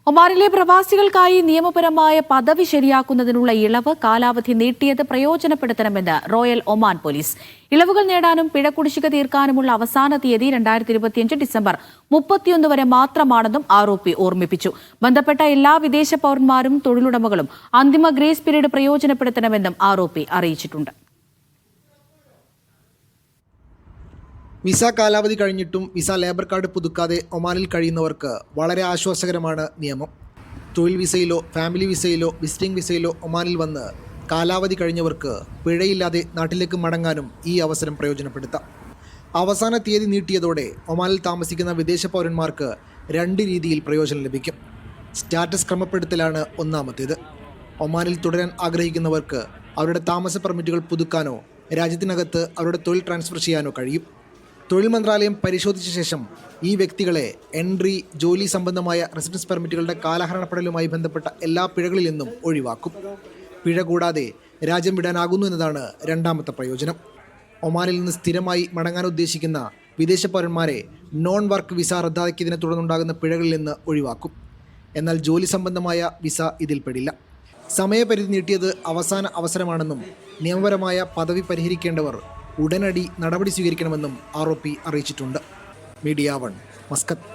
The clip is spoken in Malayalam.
ഒമാനിലെ പ്രവാസികൾക്കായി നിയമപരമായ പദവി ശരിയാക്കുന്നതിനുള്ള ഇളവ് കാലാവധി നീട്ടിയത് പ്രയോജനപ്പെടുത്തണമെന്ന് റോയൽ ഒമാൻ പോലീസ്. ഇളവുകൾ നേടാനും പിഴ കുടിശ്ശിക തീർക്കാനുമുള്ള അവസാന തീയതി 2025 ഡിസംബർ 31 വരെ മാത്രമാണെന്നും ആർഒപി ഓർമ്മിപ്പിച്ചു. ബന്ധപ്പെട്ട എല്ലാ വിദേശ പൗരന്മാരും തൊഴിലുടമകളും അന്തിമ ഗ്രേസ് പീരീഡ് പ്രയോജനപ്പെടുത്തണമെന്നും ആർഒപി അറിയിച്ചിട്ടുണ്ട്. വിസ കാലാവധി കഴിഞ്ഞിട്ടും വിസ ലേബർ കാർഡ് പുതുക്കാതെ ഒമാനിൽ കഴിയുന്നവർക്ക് വളരെ ആശ്വാസകരമാണ് നിയമം. തൊഴിൽ വിസയിലോ ഫാമിലി വിസയിലോ വിസിറ്റിംഗ് വിസയിലോ ഒമാനിൽ വന്ന് കാലാവധി കഴിഞ്ഞവർക്ക് പിഴയില്ലാതെ നാട്ടിലേക്ക് മടങ്ങാനും ഈ അവസരം പ്രയോജനപ്പെടുത്താം. അവസാന തീയതി നീട്ടിയതോടെ ഒമാനിൽ താമസിക്കുന്ന വിദേശ പൗരന്മാർക്ക് 2 രീതിയിൽ പ്രയോജനം ലഭിക്കും. സ്റ്റാറ്റസ് ക്രമപ്പെടുത്തലാണ് ഒന്നാമത്തേത്. ഒമാനിൽ തുടരാൻ ആഗ്രഹിക്കുന്നവർക്ക് അവരുടെ താമസ പെർമിറ്റുകൾ പുതുക്കാനോ രാജ്യത്തിനകത്ത് അവരുടെ തൊഴിൽ ട്രാൻസ്ഫർ ചെയ്യാനോ കഴിയും. തൊഴിൽ മന്ത്രാലയം പരിശോധിച്ച ശേഷം ഈ വ്യക്തികളെ എൻട്രി, ജോലി സംബന്ധമായ റെസിഡൻസ് പെർമിറ്റുകളുടെ കാലഹരണപ്പെടലുമായി ബന്ധപ്പെട്ട എല്ലാ പിഴകളിൽ നിന്നും ഒഴിവാക്കും. പിഴ കൂടാതെ രാജ്യം വിടാനാകുന്നു എന്നതാണ് രണ്ടാമത്തെ പ്രയോജനം. ഒമാനിൽ നിന്ന് സ്ഥിരമായി മടങ്ങാൻ ഉദ്ദേശിക്കുന്ന വിദേശ പൗരന്മാരെ നോൺ വർക്ക് വിസ റദ്ദാക്കിയതിനെ തുടർന്നുണ്ടാകുന്ന പിഴകളിൽ നിന്ന് ഒഴിവാക്കും. എന്നാൽ ജോലി സംബന്ധമായ വിസ ഇതിൽപ്പെടില്ല. സമയപരിധി നീട്ടിയത് അവസാന അവസരമാണെന്നും നിയമപരമായ പദവി പരിഹരിക്കേണ്ടവർ ഉടനടി നടപടി സ്വീകരിക്കണമെന്നും ആർഒപി അറിയിച്ചിട്ടുണ്ട്. Media 1, Muscat.